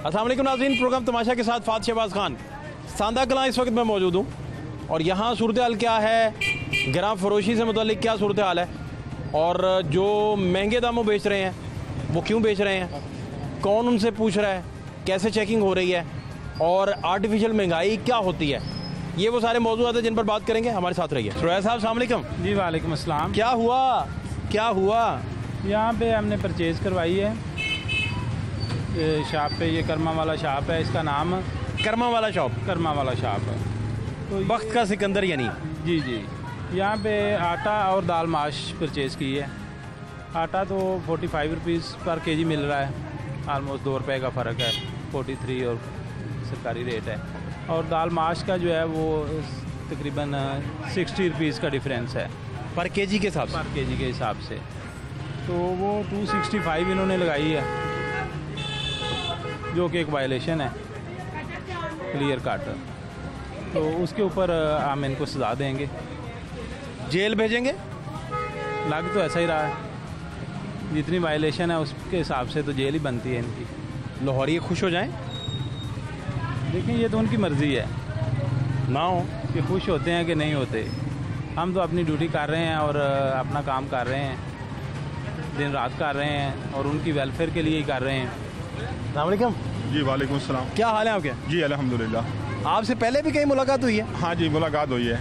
अस्सलाम वालेकुम नाज़रीन, प्रोग्राम तमाशा के साथ फात शहबाज खान सांदा कलां इस वक्त मैं मौजूद हूँ और यहाँ सूरत हाल क्या है, ग्राम फरोशी से मुतालिक क्या सूरत हाल है और जो महंगे दामों बेच रहे हैं वो क्यों बेच रहे हैं, कौन उनसे पूछ रहा है, कैसे चेकिंग हो रही है और आर्टिफिशियल महंगाई क्या होती है, ये वो सारे मौजूद हैं जिन पर बात करेंगे। हमारे साथ रहिए। सुरैया साहब अस्सलाम वालेकुम। जी वालेकुम अस्सलाम। क्या हुआ? यहाँ पे हमने परचेज़ करवाई है शॉप पे, ये कर्मा वाला शॉप है, इसका नाम कर्मा वाला शॉप है। तो वक्त का सिकंदर यानी। जी यहाँ पे आटा और दाल माश परचेज़ की है। आटा तो 45 रुपीज़ पर केजी मिल रहा है, आलमोस्ट 2 रुपये का फ़र्क है, 43 और सरकारी रेट है। और दाल माश का जो है वो तकरीबन 60 रुपीज़ का डिफरेंस है पर केजी के हिसाब से। तो वो 265 इन्होंने लगाई है, जो कि एक वायलेशन है क्लियर कट। तो उसके ऊपर हम इनको सजा देंगे, जेल भेजेंगे। लग तो ऐसा ही रहा है, जितनी वायलेशन है उसके हिसाब से तो जेल ही बनती है इनकी। लाहौरी खुश हो जाएं। देखिए ये तो उनकी मर्ज़ी है ना हो कि खुश होते हैं कि नहीं होते। हम तो अपनी ड्यूटी कर रहे हैं और अपना काम कर रहे हैं, दिन रात कर रहे हैं और उनकी वेलफेयर के लिए ही कर रहे हैं। अस्सलाम वालेकुम। जी वालेकुम सलाम। क्या हाल है आपके? जी अल्हम्दुलिल्लाह। आपसे पहले भी कहीं मुलाकात हुई है? हाँ जी मुलाकात हुई है।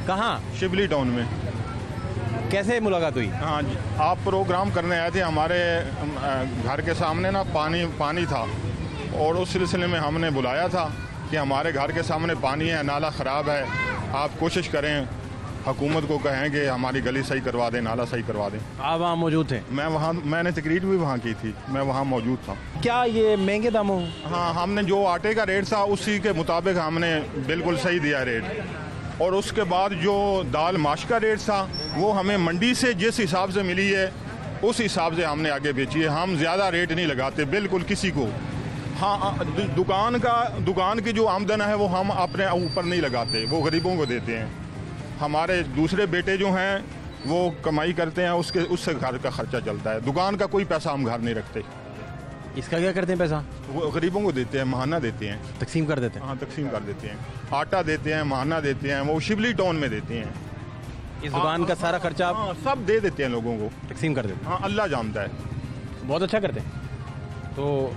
कहाँ? शिबली टाउन में। कैसे मुलाकात हुई? हाँ जी, आप प्रोग्राम करने आए थे, हमारे घर के सामने ना पानी था और उस सिलसिले में हमने बुलाया था कि हमारे घर के सामने पानी है, नाला ख़राब है, आप कोशिश करें, हुकूमत को कहेंगे हमारी गली सही करवा दें, नाला सही करवा दें। आप वहाँ मौजूद थे? मैंने तकरीर भी वहाँ की थी, मैं वहाँ मौजूद था। क्या ये महंगे दामों? हाँ, हमने जो आटे का रेट था उसी के मुताबिक हमने बिल्कुल सही दिया रेट, और उसके बाद जो दाल माश का रेट था वो हमें मंडी से जिस हिसाब से मिली है उस हिसाब से हमने आगे बेची है। हम ज़्यादा रेट नहीं लगाते बिल्कुल किसी को। हाँ, दुकान की जो आमदन है वो हम अपने ऊपर नहीं लगाते, वो गरीबों को देते हैं। हमारे दूसरे बेटे जो हैं वो कमाई करते हैं, उससे घर का खर्चा चलता है। दुकान का कोई पैसा हम घर नहीं रखते। इसका क्या करते हैं पैसा? वो गरीबों को देते हैं, महाना देते हैं, तकसीम कर देते हैं। हाँ तकसीम कर देते हैं, आटा देते हैं, महाना देते हैं, वो शिबली टाउन में देते हैं। इस दुकान का सारा खर्चा आप सब दे देते हैं लोगों को, तकसीम कर देते हैं। हाँ अल्लाह जानता है। बहुत अच्छा करते हैं। तो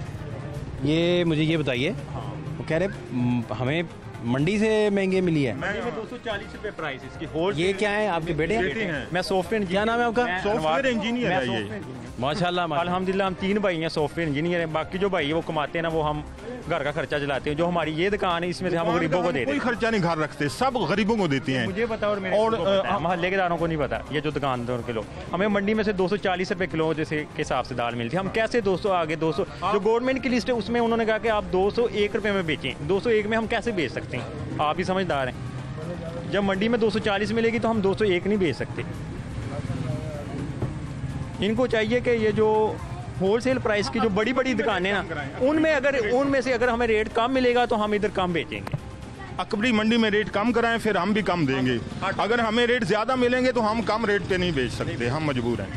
ये मुझे ये बताइए, वो कह रहे हमें मंडी से महंगे मिली है। मंडी में 240 रुपए प्राइस इसकी होल। ये क्या है, आपके बेटे हैं? मैं सॉफ्टवेयर, क्या नाम है आपका? सॉफ्टवेयर इंजीनियर है ये। माशाल्लाह। अल्हम्दुलिल्लाह हम 3 भाई हैं सॉफ्टवेयर इंजीनियर हैं। बाकी जो भाई है वो कमाते हैं ना, वो हम घर का खर्चा चलाते हैं। जो हमारी ये दुकान है इसमें से हम गरीबों को देते हैं। कोई खर्चा नहीं घर रखते, सब गरीबों को देते हैं। मुझे पता और मोहल्ले के दारों को नहीं पता। ये जो दुकानदारों के लोग, हमें मंडी में से 240 रुपए किलो जैसे के हिसाब से दाल मिलती है। हम कैसे 200 आगे 200 जो गवर्नमेंट की लिस्ट है उसमें उन्होंने कहा कि आप 201 रुपए में बेचें। 201 में हम कैसे बेच सकते हैं? आप ही समझदार हैं। जब मंडी में 240 मिलेगी तो हम 201 नहीं बेच सकते। इनको चाहिए कि ये जो होलसेल प्राइस की जो बड़ी बड़ी दुकानें ना, उनमें से अगर हमें रेट कम मिलेगा तो हम इधर कम बेचेंगे। अकबरी मंडी में रेट कम कराएं, फिर हम भी कम देंगे। अगर हमें रेट ज़्यादा मिलेंगे तो हम कम रेट पे नहीं बेच सकते, हम मजबूर हैं।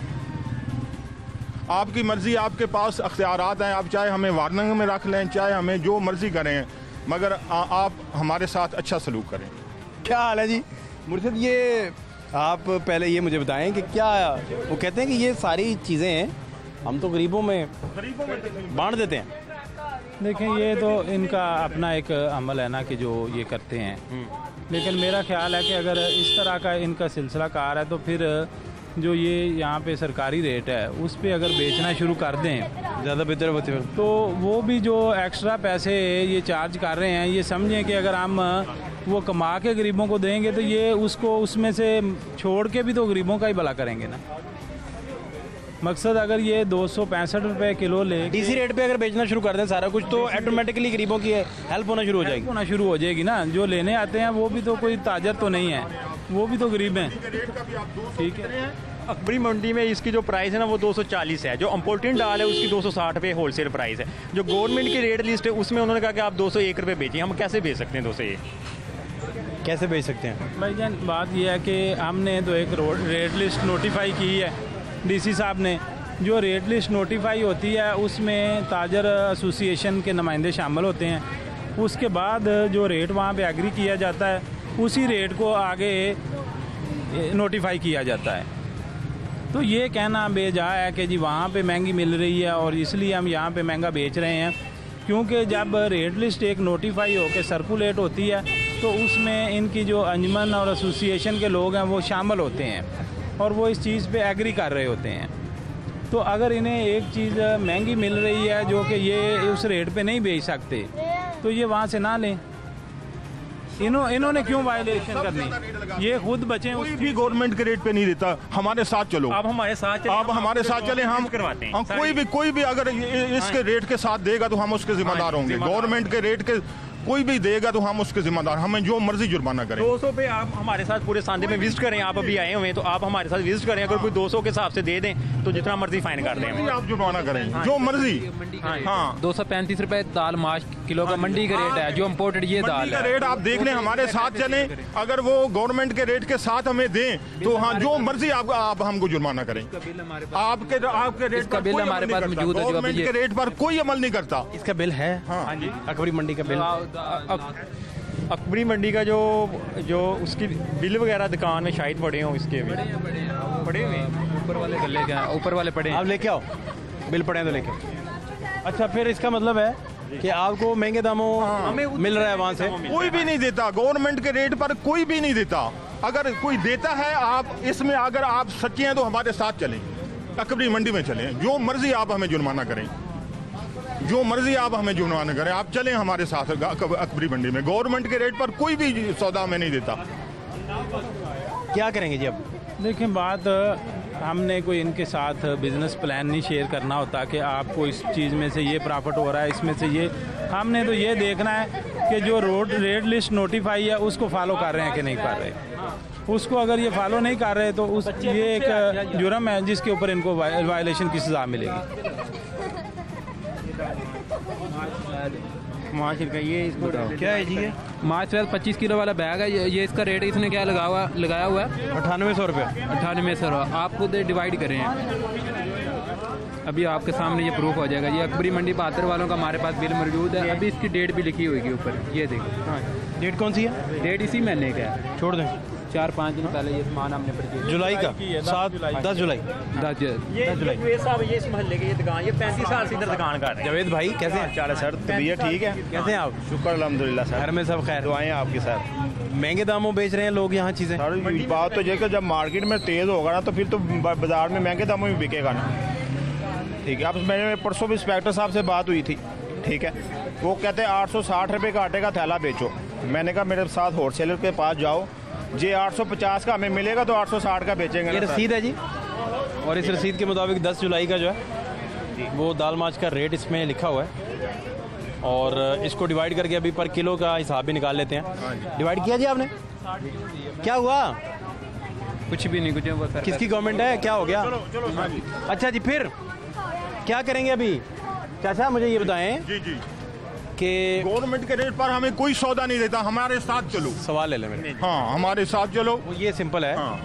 आपकी मर्ज़ी, आपके पास अख्तियारात हैं, आप चाहे हमें वार्निंग में रख लें, चाहे हमें जो मर्ज़ी करें, मगर आप हमारे साथ अच्छा सलूक करें। क्या हाल है जी मुर्शिद? ये आप पहले ये मुझे बताएं कि क्या वो कहते हैं कि ये सारी चीज़ें हैं हम तो गरीबों में बांट देते हैं। देखें ये तो इनका अपना एक अमल है ना कि जो ये करते हैं, लेकिन मेरा ख्याल है कि अगर इस तरह का इनका सिलसिला कार है तो फिर जो ये यहाँ पे सरकारी रेट है उस पे अगर बेचना शुरू कर दें ज़्यादा बेहतर होते हैं। तो वो भी जो एक्स्ट्रा पैसे ये चार्ज कर रहे हैं, ये समझें कि अगर हम वो कमा के गरीबों को देंगे तो ये उसको उसमें से छोड़ के भी तो गरीबों का ही भला करेंगे ना। मकसद अगर ये 265 रुपए किलो ले डीसी रेट पे अगर बेचना शुरू कर दें सारा कुछ, तो ऑटोमेटिकली गरीबों की हेल्प होना शुरू हो जाएगी ना। जो लेने आते हैं वो भी तो कोई ताजर तो नहीं है, वो भी तो गरीब हैं। ठीक है, अकबरी मंडी में इसकी जो प्राइस है ना वो 240 है। जो इम्पोर्टेंट दाल है उसकी 260 रुपये होलसेल प्राइस है। जो गवर्नमेंट की रेट लिस्ट है उसमें उन्होंने कहा कि आप 201 रुपये बेचिए। हम कैसे बेच सकते हैं 201? कैसे बेच सकते हैं भाईजान? बात यह है कि हमने तो एक रेट लिस्ट नोटिफाई की है डीसी साहब ने, जो रेट लिस्ट नोटिफाई होती है उसमें ताजर एसोसिएशन के नुमाइंदे शामिल होते हैं। उसके बाद जो रेट वहाँ पे एग्री किया जाता है उसी रेट को आगे नोटिफाई किया जाता है। तो ये कहना बेजा है कि जी वहाँ पे महंगी मिल रही है और इसलिए हम यहाँ पे महंगा बेच रहे हैं, क्योंकि जब रेट लिस्ट एक नोटिफाई होकर सर्कुलेट होती है तो उसमें इनकी जो अंजमन और एसोसिएशन के लोग हैं वो शामिल होते हैं और वो इस चीज़ पे एग्री कर रहे होते हैं। तो अगर इन्हें एक चीज़ महंगी मिल रही है जो कि ये उस रेट पे नहीं बेच सकते तो ये वहाँ से ना लें। इन्होंने क्यों वायलेशन करनी, ये खुद बचे। कोई भी गवर्नमेंट के रेट पे नहीं देता। हमारे साथ चलो, आप हमारे साथ चले, आप हमारे साथ चले, हम करवाते हैं। हम कोई भी अगर इसके रेट के साथ देगा तो हम उसके जिम्मेदार होंगे। गवर्नमेंट के रेट के कोई भी देगा तो हम उसके जिम्मेदार, हमें जो मर्जी जुर्माना करें। 200 पे आप हमारे साथ पूरे सांदे में विजिट करें, आप अभी आए हुए हैं तो आप हमारे साथ विजिट करें। अगर कोई 200 के हिसाब से दे दें तो जितना मर्जी फाइन कर दें हमें, आप जुर्माना करें जो मर्जी। हाँ 235 रुपए दाल माश किलो का मंडी का रेट है, जो इम्पोर्टेड ये दाल का है। रेट आप देख लें, हमारे साथ चलें। अगर वो गवर्नमेंट के रेट के साथ हमें दें तो हाँ जो मर्जी आप हमको जुर्माना करें। आपके रेट का बिल हमारे पास मौजूद है। गवर्नमेंट के रेट पर कोई अमल नहीं करता। इसका बिल है? हाँ जी, अकबरी मंडी का बिल। अकबरी मंडी का जो उसकी बिल वगैरह दुकान में शायद पड़े हों, इसके भी पड़े हुए ऊपर वाले गले के ऊपर वाले पड़े। आप लेके आओ, बिल पड़े हैं तो लेके। अच्छा, फिर इसका मतलब है कि आपको महंगे दामों मिल रहा है वहाँ से? कोई भी नहीं देता, गवर्नमेंट के रेट पर कोई भी नहीं देता। अगर कोई देता है, आप इसमें अगर आप सच्चे हैं तो हमारे साथ चलें, अकबरी मंडी में चलें। जो मर्जी आप हमें जुर्माना करें, जो मर्जी आप हमें जुर्माना करें, आप चलें हमारे साथ अकबरी मंडी में। गवर्नमेंट के रेट पर कोई भी सौदा हमें नहीं देता। क्या करेंगे जी अब? देखें, बात हमने कोई इनके साथ बिजनेस प्लान नहीं शेयर करना होता कि आपको इस चीज़ में से ये प्रॉफिट हो रहा है, इसमें से ये। हमने तो ये देखना है कि जो रेट लिस्ट नोटिफाई है उसको फॉलो कर रहे हैं कि नहीं कर रहे। उसको अगर ये फॉलो नहीं कर रहे तो ये एक जुर्म है जिसके ऊपर इनको वायलेशन की सज़ा मिलेगी। मार्च का ये इसको क्या है जी? ये मार्च 25 किलो वाला बैग है। ये इसका रेट इसने क्या लगाया हुआ है? 9800 रुपये। 9800। आप खुद डिवाइड करें, अभी आपके सामने ये प्रूफ हो जाएगा। ये अकबरी मंडी बहादुर वालों का हमारे पास बिल मौजूद है। अभी इसकी डेट भी लिखी हुई है ऊपर, ये देखिए। हाँ, डेट कौन सी है? डेट इसी महीने का है। छोड़ दें, 4-5 दिन पहले ये सामान हमने परचेज। जुलाई का 10 जुलाई। ये साहब ये इस महल्ले की ये दुकान, ये 35 साल से इधर दुकान कर रहे हैं। जावेद भाई कैसे हैं? चाल है सर, तबीयत ठीक है? कैसे हैं आप? शुक्र अल्हम्दुलिल्लाह सर। घर में सब खैर? दुआएं आपकी सर। महंगे दामों बेच रहे हैं लोग यहाँ चीज़ें? सर बात तो ये कि जब मार्केट में तेज़ होगा ना तो फिर तो बाजार में महंगे दामों में बिकेगा ना। ठीक है, अब मैंने परसों भी इंस्पेक्टर साहब से बात हुई थी, ठीक है, वो कहते हैं 860 रुपये का आटे का थैला बेचो। मैंने कहा मेरे साथ होलसेलर के पास जाओ, जे 850 का हमें मिलेगा तो 860 का बेचेंगे। ये रसीद है जी, और इस रसीद के मुताबिक 10 जुलाई का जो है वो दाल माछ का रेट इसमें लिखा हुआ है, और इसको डिवाइड करके अभी पर किलो का हिसाब भी निकाल लेते हैं। डिवाइड किया जी आपने? क्या हुआ? कुछ भी नहीं, कुछ वो सर। किसकी गवर्नमेंट है? क्या हो गया? अच्छा जी, फिर क्या करेंगे अभी? चाचा मुझे ये बताएं जी जी कि गवर्नमेंट के रेट पर हमें कोई सौदा नहीं देता। हमारे साथ चलो। सवाल ले लें मेरे। हाँ, हमारे साथ चलो। वो ये सिंपल है। हाँ,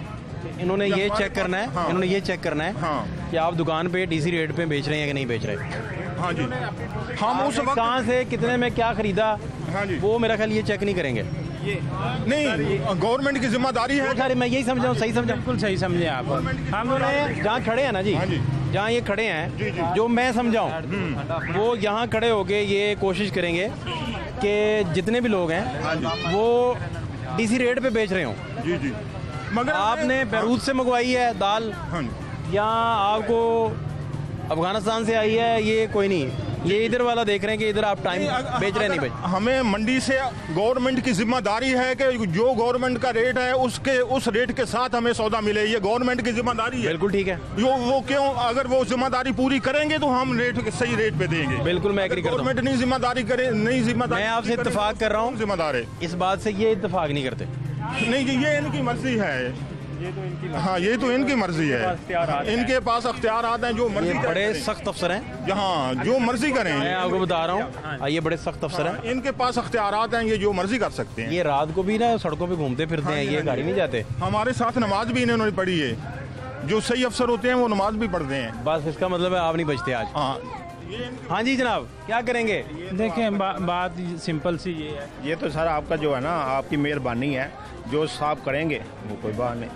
इन्होंने ये चेक करना है। हाँ। इन्होंने ये चेक करना है हाँ। कि आप दुकान पे डीसी रेट पे बेच रहे हैं कि नहीं बेच रहे। हाँ जी, हम उस वक्त कहाँ से कितने में क्या खरीदा, हाँ जी, वो मेरा ख्याल ये चेक नहीं करेंगे। नहीं, गवर्नमेंट की जिम्मेदारी है। खैर मैं यही समझा हूँ, सही समझा? बिल्कुल सही समझे आप। हम जहाँ खड़े हैं ना जी, हाँ जी, जहाँ ये खड़े हैं, जो मैं समझाऊँ वो यहाँ खड़े होके ये कोशिश करेंगे कि जितने भी लोग हैं वो डीसी रेट पे बेच रहे हों। जी जी, मगर आपने बैरूत से मंगवाई है दाल हाँ जी, या आपको अफगानिस्तान से आई है, ये कोई नहीं, ये इधर वाला देख रहे हैं कि इधर आप टाइम बेच रहे हैं नहीं बेच। हमें मंडी से गवर्नमेंट की जिम्मेदारी है कि जो गवर्नमेंट का रेट है उस रेट के साथ हमें सौदा मिले। ये गवर्नमेंट की जिम्मेदारी है। बिल्कुल ठीक है। वो क्यों, अगर वो जिम्मेदारी पूरी करेंगे तो हम रेट सही रेट पे देंगे। बिल्कुल मैं एग्री करता हूं। गवर्नमेंट नहीं जिम्मेदारी करे, नहीं जिम्मेदारी। मैं आपसे इत्तेफाक कर रहा हूं, जिम्मेदार है इस बात से। ये इत्तेफाक नहीं करते। नहीं जी, ये इनकी मर्जी है। हाँ, ये तो इनकी मर्जी है। इनके पास अख्तियारात हैं, जो ये मर्जी बड़े सख्त अफसर हैं। जहाँ जो मर्जी करें। मैं आपको बता रहा हूँ, ये बड़े सख्त अफसर हैं। इनके पास अख्तियारात हैं, ये जो मर्जी कर सकते हैं। ये रात को भी ना सड़कों पे घूमते फिरते हैं, ये गाड़ी नहीं जाते। हमारे साथ नमाज भी इन्होंने पढ़ी है। जो सही अफसर होते हैं वो नमाज भी पढ़ते हैं। बस इसका मतलब है आप नहीं बचते आज। हाँ, हाँ जी जनाब, क्या करेंगे? देखें बात सिंपल सी ये है, ये तो सर आपका जो है ना, आपकी मेहरबानी है, जो साफ करेंगे वो कोई बात नहीं।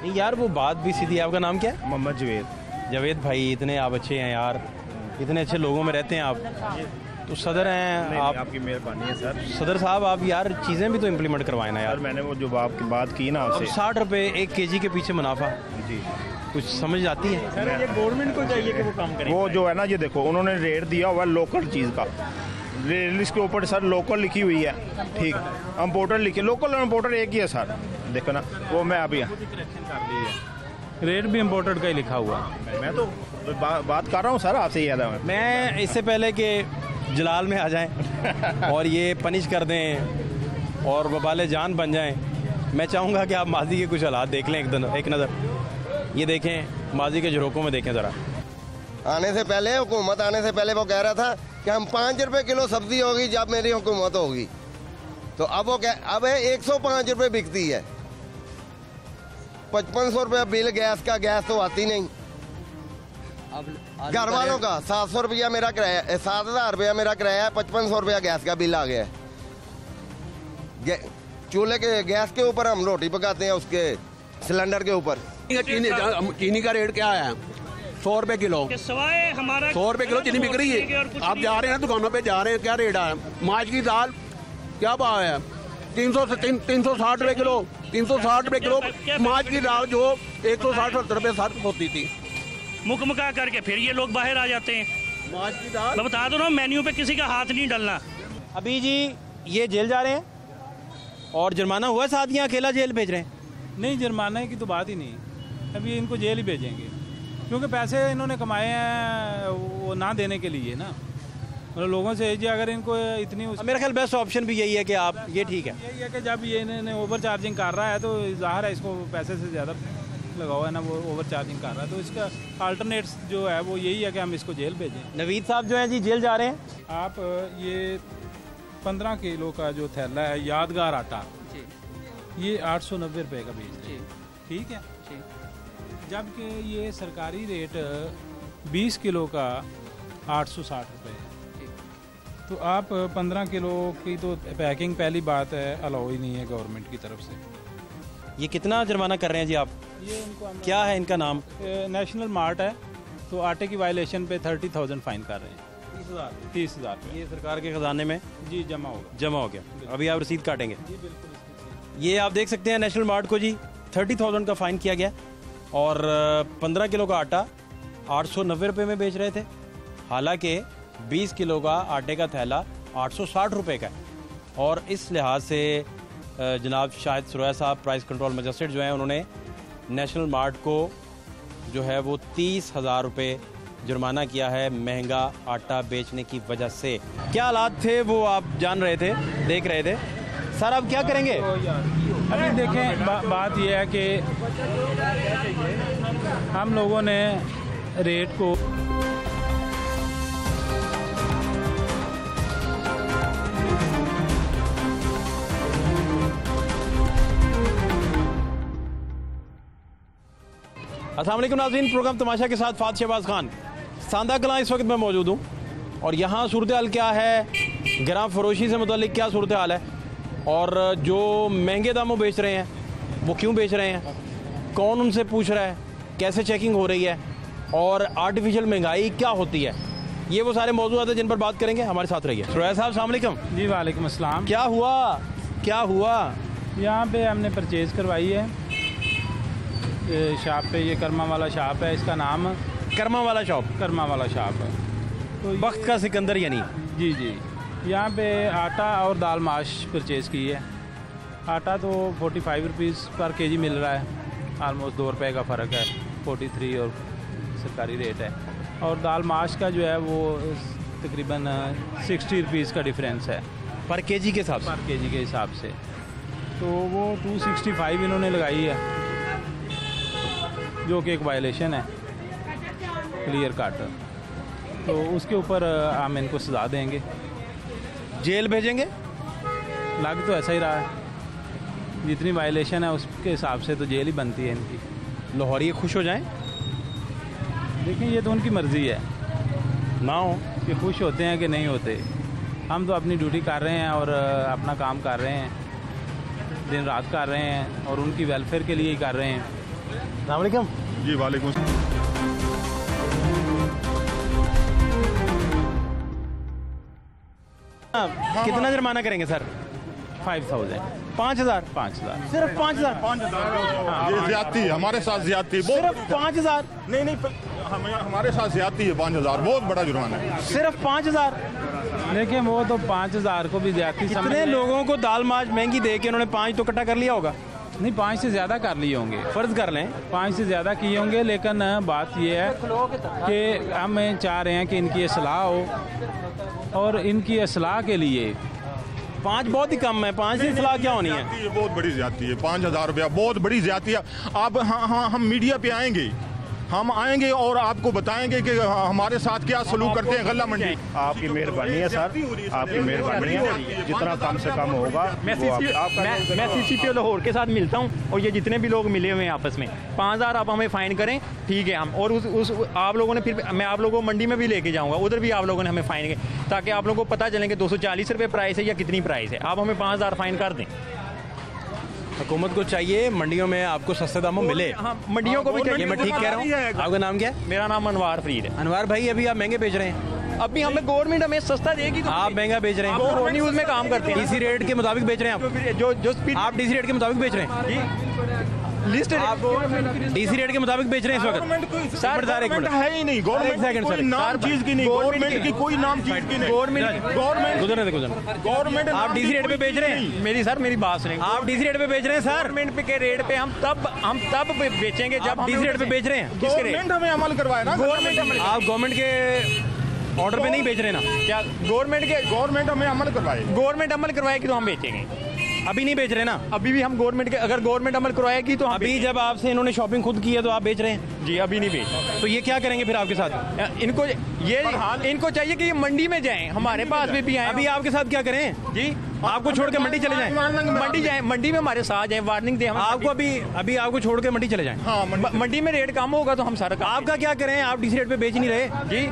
नहीं यार, वो बात भी सीधी है। आपका नाम क्या है? मोहम्मद जवेद। जावेद भाई, इतने आप अच्छे हैं यार, इतने अच्छे लोगों में रहते हैं आप, तो सदर हैं नहीं, आप। आपकी मेहरबानी है सर। सदर साहब आप यार चीज़ें भी तो इम्प्लीमेंट करवाएं ना सर यार। मैंने वो जो आपकी बात की ना अब आपसे 60 रुपए 1 kg के पीछे मुनाफा, जी, कुछ समझ आती है? सर ये गवर्नमेंट को चाहिए कि वो काम करे। वो जो है ना, ये देखो उन्होंने रेट दिया हुआ है लोकल चीज़ का, लिस्ट के ऊपर सर लोकल लिखी हुई है, ठीक, इम्पोर्टर लिखी, लोकल और इम्पोर्टर एक ही है सर, देखो ना, वो मैं अभी रेट भी इम्पोर्टेड का ही लिखा हुआ है। मैं तो बात कर रहा हूँ सर आपसे, याद है मैं इससे पहले कि जलाल में आ जाएं और ये पनिश कर दें और वबाले जान बन जाएं, मैं चाहूँगा कि आप माजी के कुछ हालात देख लें एक नज़र। ये देखें, माजी के झरोकों में देखें ज़रा। आने से पहले, हुकूमत आने से पहले वो कह रहा था कि हम 5 रुपए किलो सब्जी होगी जब मेरी हुकूमत होगी, तो अब अब 105 रुपए बिकती है। 5500 रुपया बिल गैस का, गैस तो आती नहीं। घर वालों का 700 रुपया मेरा किराया, 7000 रुपया मेरा किराया है, 5500 रुपया गैस का बिल आ गया है। चूल्हे के गैस के ऊपर हम रोटी पकाते हैं, उसके सिलेंडर के ऊपर। चीनी का रेट क्या है? 100 रुपए किलो। सवाए हमारा 100 रुपए किलो चीनी बिक रही है। आप जा रहे हैं दुकानों पे, जा रहे हैं, क्या रेट है? मार्च की दाल क्या भाव है? 360 रुपए किलो, 360 रुपए किलो मार्च की दाल, जो 160-70 रुपए सर होती थी। मुकमका करके फिर ये लोग बाहर आ जाते हैं। मार्च की दाल, मैं बता दो ना, मेन्यू पे किसी का हाथ नहीं डालना। अभी जी ये जेल जा रहे हैं और जुर्माना हुआ, साथ ही अकेला जेल भेज रहे हैं। नहीं, जुर्माने की तो बात ही नहीं, अभी इनको जेल ही भेजेंगे, क्योंकि पैसे इन्होंने कमाए हैं वो ना देने के लिए ना, मतलब लोगों से जी अगर इनको इतनी मेरा ख्याल बेस्ट ऑप्शन भी यही है कि आप, ये ठीक है, यही है कि जब ये इन्होंने ओवर चार्जिंग कर रहा है तो ज़ाहिर है इसको पैसे से ज़्यादा लगा हुआ है ना, वो ओवर चार्जिंग कर रहा है, तो इसका अल्टरनेट्स जो है वो यही है कि हम इसको जेल भेजें। नवीद साहब जो हैं जी जेल जा रहे हैं। आप ये 15 किलो का जो थैला है यादगार आटा, ये 890 रुपये का बेच रहे हैं, ठीक है, जबकि ये सरकारी रेट 20 किलो का 860 रुपये है। तो आप 15 किलो की तो पैकिंग पहली बात है अलाउ ही नहीं है गवर्नमेंट की तरफ से। ये कितना जुर्माना कर रहे हैं जी आप? ये इनको क्या है इनका नाम? नेशनल मार्ट है, तो आटे की वायलेशन पे 30,000 फाइन कर रहे हैं। 30,000 ये सरकार के खजाने में जी जमा होगा, जमा हो गया, अभी आप रसीद काटेंगे। जी बिल्कुल। ये आप देख सकते हैं नेशनल मार्ट को जी 30,000 का फाइन किया गया और 15 किलो का आटा 890 रुपये में बेच रहे थे, हालांकि 20 किलो का आटे का थैला 860 रुपये का है। और इस लिहाज से जनाब शाहिद सुरैया साहब, प्राइस कंट्रोल मजिस्ट्रेट जो हैं, उन्होंने नेशनल मार्ट को जो है वो 30,000 रुपये जुर्माना किया है महंगा आटा बेचने की वजह से। क्या हालात थे वो आप जान रहे थे, देख रहे थे। सर अब क्या करेंगे? अभी देखें बात यह है कि हम लोगों ने रेट को अस्सलाम वालेकुम नाज़रीन, प्रोग्राम तमाशा के साथ फात शहबाज खान। सांदा कलां इस वक्त मैं मौजूद हूँ और यहाँ सूरत हाल क्या है, ग्राम फरोशी से मुतालिक क्या सूरत हाल है और जो महंगे दामों बेच रहे हैं वो क्यों बेच रहे हैं, कौन उनसे पूछ रहा है, कैसे चेकिंग हो रही है और आर्टिफिशियल महंगाई क्या होती है, ये वो सारे मौजूद हैं जिन पर बात करेंगे। हमारे साथ रहिए। सुरैया साहब अस्सलाम वालेकुम। जी वालेकुम अस्सलाम। क्या हुआ? यहाँ पे हमने परचेज़ करवाई है शॉप पे, ये कर्मा वाला शॉप है, इसका नाम कर्मा वाला शॉप है, तो वक्त का सिकंदर यानी। जी जी, यहाँ पे आटा और दाल माश परचेज़ की है। आटा तो 45 रुपीज़ पर केजी मिल रहा है, आलमोस्ट 2 रुपये का फ़र्क है, 43 और सरकारी रेट है। और दाल माश का जो है वो तकरीबन 60 रुपीज़ का डिफरेंस है पर केजी के हिसाब से, पर केजी के हिसाब से। तो वो 265 इन्होंने लगाई है, जो कि एक वायलेशन है क्लियर कट, तो उसके ऊपर हम इनको सजा देंगे, जेल भेजेंगे। लग तो ऐसा ही रहा है। जितनी वायलेशन है उसके हिसाब से तो जेल ही बनती है इनकी। लाहौरी खुश हो जाएं? देखिए ये तो उनकी मर्ज़ी है ना हो कि खुश होते हैं कि नहीं होते। हम तो अपनी ड्यूटी कर रहे हैं और अपना काम कर रहे हैं, दिन रात कर रहे हैं और उनकी वेलफेयर के लिए ही कर रहे हैं। अस्सलाम वालेकुम। जी वालेकुम। कितना जुर्माना करेंगे सर? 5000 5,000? 5000 सिर्फ 5,000? ये ज्यादती है, हमारे साथ ज्यादती है। सिर्फ 5,000? नहीं हमारे साथ ज्यादती है। 5,000 बहुत बड़ा जुर्माना है। सिर्फ 5,000? देखिए वो तो 5000 को भी ज्यादा कितने लोगों को दाल माश महंगी दे के उन्होंने 5 तो इकट्ठा कर लिया होगा? नहीं, 5 से ज़्यादा कर लिए होंगे, फर्ज कर लें 5 से ज़्यादा किए होंगे। लेकिन बात यह है कि हम चाह रहे हैं कि इनकी असलाह हो और इनकी असलाह के लिए 5 बहुत ही कम है। 5 से सलाह क्या होनी है? ये बहुत बड़ी ज्यादती है। 5,000 रुपया बहुत बड़ी ज्यादती है। आप हाँ हम मीडिया पे आएंगे, हम आएंगे और आपको बताएंगे कि हमारे साथ क्या सलूक करते हैं गल्ला मंडी। आपकी मेहरबानी है सर, आपकी मेहरबानी है। जितना कम से कम होगा मैं CCPO लाहौर के साथ मिलता हूँ और ये जितने भी लोग मिले हुए हैं आपस में 5,000 आप हमें फाइन करें, ठीक है। हम और उस आप लोगों ने फिर मैं आप लोगों को मंडी में भी लेके जाऊँगा, उधर भी आप लोगों ने हमें फाइन किया ताकि आप लोगों को पता चलेंगे 240 रुपये प्राइस है या कितनी प्राइस है। आप हमें 5,000 फाइन कर दें। हुकूमत को चाहिए मंडियों में आपको सस्ते दामों मिले। हाँ, मंडियों को भी चाहिए। मैं ठीक कह रहा हूँ? आपका नाम क्या है? मेरा नाम अनवार फरीद है। अनवार भाई, अभी आप महंगे बेच रहे हैं। अभी हमें गवर्नमेंट हमें सस्ता देगी तो आप महंगा बेच रहे हैं। आप तो न्यूज़ में काम करते हैं। डीसी रेट के मुताबिक बेच रहे हैं आप? जो आप डीसी रेट के मुताबिक बेच रहे हैं जी लिस्ट आप डीसी रेट के मुताबिक बेच रहे हैं इस वक्त? गवर्नमेंट है ही नहीं। गवर्नमेंट कोई नाम चीज की नहीं। गवर्नमेंट की कोई नाम चीज की नहीं। गवर्नमेंट आप डीसी रेट पे बेच रहे हैं? मेरी बात सुनिए। आप डीसी रेट पे बेच रहे हैं सर? गवर्नमेंट के रेट पे हम तब बेचेंगे जब हम डीसी रेट पे बेच रहे हैं। गवर्नमेंट हमें अमल करवाए ना। आप गवर्नमेंट के ऑर्डर पे नहीं बेच रहे ना? क्या गवर्नमेंट हमें अमल करवाए? गवर्नमेंट अमल करवाएगी तो हम बेचेंगे। अभी नहीं बेच रहे ना? अभी भी हम गवर्नमेंट के अगर गवर्नमेंट अमल करवाएगी तो अभी जब आपसे इन्होंने शॉपिंग खुद की है तो आप बेच रहे हैं? जी अभी नहीं बेच। तो ये क्या करेंगे फिर आपके साथ? इनको चाहिए कि ये मंडी में जाएं, हमारे पास भी आए। अभी आपके साथ क्या करें जी? आपको छोड़ के मंडी चले जाएं? मंडी जाएं, मंडी में हमारे साथ जाएं, वार्निंग दें। आपको अभी आपको छोड़ के मंडी चले जाएं? हाँ, मंडी में रेट कम होगा तो हम सारा। आपका क्या करें? आप डीसी रेट पे बेच नहीं रहे जी।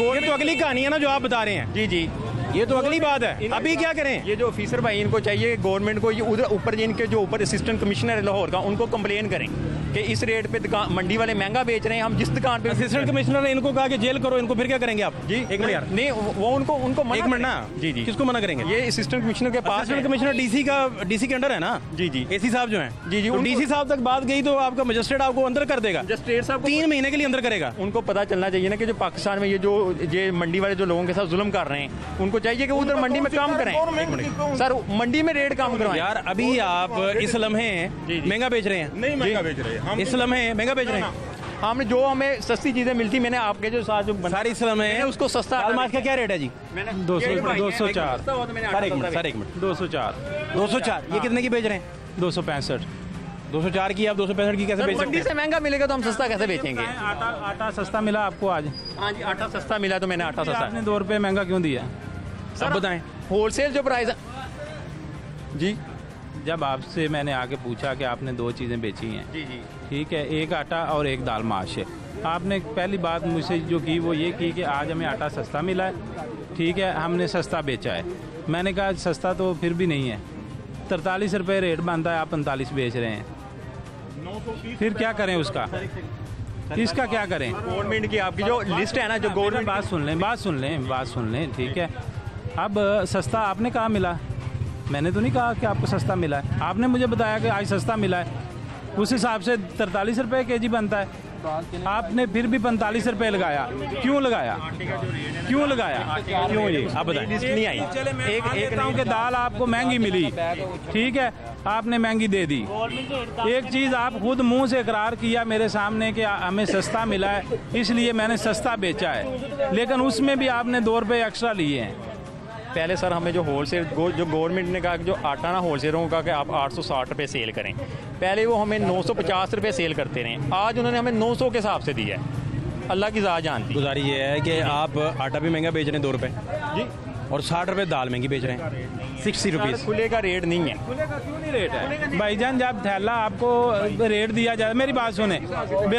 ये तो अगली कहानी है ना जो आप बता रहे हैं। जी ये तो अगली बात है। अभी क्या करें? ये जो ऑफिसर भाई इनको चाहिए गवर्नमेंट को, ये उधर ऊपर जिनके जो ऊपर असिस्टेंट कमिश्नर है लाहौर का, उनको कंप्लेन करें कि इस रेट पे दुकान मंडी वाले महंगा बेच रहे हैं। हम जिस दुकान पे असिस्टेंट कमिश्नर ने इनको कहा कि जेल करो इनको, फिर क्या करेंगे आप? जी एक मिनट यार। नहीं वो उनको एक मिनट ना। जी किसको मना करेंगे? ये असिस्टेंट कमिश्नर के पास। असिस्टेंट कमिश्नर डीसी के अंडर है ना? जी एसी साहब जो है। जी तो डीसी साहब तक बात गई तो आपका मजिस्ट्रेट आपको अंदर कर देगा? मजिस्ट्रेट साहब 3 महीने के लिए अंदर करेगा। उनको पता चलना चाहिए ना कि जो पाकिस्तान में ये मंडी वाले जो लोगों के साथ जुल्म कर रहे हैं, उनको चाहिए कि उधर मंडी में काम करें। सर मंडी में रेट कम करवाएं। यार अभी आप इस लम्हे महंगा बेच रहे हैं? नहीं महंगा बेच रहे हैं। इस लम्हे महंगा बेच रहे हैं? हमने जो हमें सस्ती चीजें मिलती, मैंने आपके जो साथ जो सारी इस लम्हे उसको सस्ता। दाल माश का क्या रेट है जी? 204 सर एक मिनट 204 ये कितने की बेच रहे हैं? 265 204 की। आप 265 की कैसे बेच सकते मंडी हैं? से महंगा मिलेगा तो हम सस्ता कैसे बेचेंगे? आटा सस्ता मिला आपको आज? हाँ जी आटा सस्ता मिला तो मैंने आटा सस्ता। आपने 2 रुपये महंगा क्यों दिया? सब बताएं। होलसेल जो प्राइस जी। जब आपसे मैंने आके पूछा कि आपने 2 चीज़ें बेची हैं, जी ठीक है, एक आटा और एक दाल माश है। आपने पहली बात मुझसे जो की वो ये की कि आज हमें आटा सस्ता मिला है, ठीक है, हमने सस्ता बेचा है। मैंने कहा सस्ता तो फिर भी नहीं है, 43 रुपये रेट बनता है, आप 45 बेच रहे हैं, फिर क्या करें उसका? इसका क्या करें? गवर्नमेंट की आपकी जो लिस्ट है ना, जो गवर्नमेंट बात सुन लें, ठीक है। अब सस्ता आपने कहा मिला, मैंने तो नहीं कहा कि आपको सस्ता मिला है। आपने मुझे बताया कि आज सस्ता मिला है, उस हिसाब से 43 रुपये केजी बनता है। आपने फिर भी 45 रुपये लगाया। क्यों लगाया? क्यों ये आप बताएं। लिस्ट नहीं आई। एक कि दाल आपको महंगी मिली, ठीक है, आपने महंगी दे दी। एक चीज़ आप खुद मुंह से इकरार किया मेरे सामने कि हमें सस्ता मिला है इसलिए मैंने सस्ता बेचा है, लेकिन उसमें भी आपने 2 रुपये एक्स्ट्रा लिए हैं। पहले सर हमें जो होलसेल जो गवर्नमेंट ने कहा कि जो आटा ना होलसेलरों को कहा कि आप 860 रुपये सेल करें, पहले वो हमें 950 रुपये सेल करते रहे, आज उन्होंने हमें 900 के हिसाब से दिया है। अल्लाह की ज़ात जानती। गुजारी ये है कि आप आटा भी महंगा बेच रहे हैं 2 रुपये जी, और 60 रुपये दाल महंगी बेच रहे हैं, 60 रुपीज़। खुले का रेट नहीं है। खुले का क्यों नहीं रेट है भाईजान? जब थैला आपको रेट दिया जाए, मेरी बात सुने,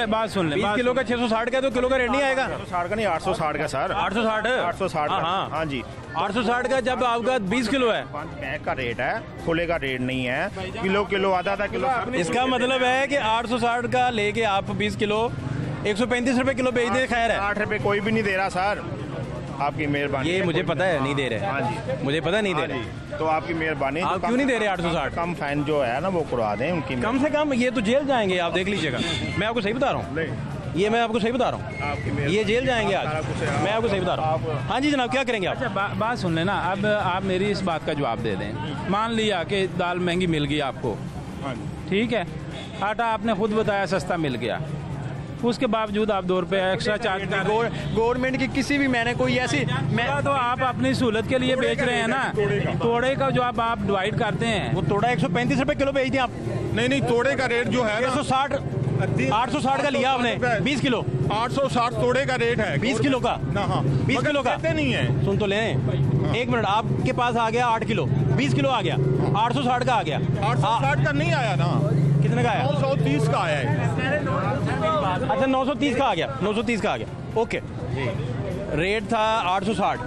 बात सुन ले। 20 किलो का 660 का, तो किलो का रेट नहीं आएगा। 660 का नहीं, 860 का सर। 860 860 का। हाँ हाँ जी, 860 का जब आपका 20 किलो है। पैक का रेट है, खुले का रेट नहीं है। किलो आधा किलो। इसका मतलब है कि 860 का लेके आप 20 किलो 135 रुपए किलो बेच दे, खैर है। 8 रुपये कोई भी नहीं दे रहा सर, आपकी मेहरबानी। ये मुझे पता है नहीं दे रहे। हाँ जी, मुझे पता नहीं दे हाँ रहे। जी, तो आपकी मेहरबानी। आप क्यों नहीं दे रहे 860? कम फाइन जो है ना वो करवा दें उनकी। कम से कम ये तो जेल जाएंगे, आप देख लीजिएगा। मैं आपको सही बता रहा हूँ, ये मैं आपको सही बता रहा हूँ, ये जेल जाएंगे आज। मैं आपको सही बता रहा हूँ। हाँ जी जनाब, क्या करेंगे आप? अच्छा बात सुन लेना। अब आप मेरी इस बात का जवाब दे दें। मान लिया कि दाल महंगी मिल गई आपको, ठीक है, आटा आपने खुद बताया सस्ता मिल गया, उसके बावजूद आप 2 रुपये एक्स्ट्रा चार्ज कर रहे हैं। गवर्नमेंट की किसी भी, मैंने कोई ऐसी तो आप अपनी सहूलत के लिए बेच रहे हैं ना। तोड़े का जो आप डिवाइड करते हैं, वो तोड़ा 135 रुपए किलो बेच दिए आप। नहीं, तोड़े का रेट जो है 860 का लिया आपने 20 किलो। 860 तोड़े का रेट है 20 किलो का। हाँ 20 किलो का नहीं है। सुन तो लें, एक मिनट, आपके पास आ गया 8 किलो, 20 किलो आ गया, 860 का आ गया। 860 का नहीं आया ना, कितने का आया? 930 का आया है। अच्छा 930 का आ गया, 930 का आ गया। ओके, रेट था 860,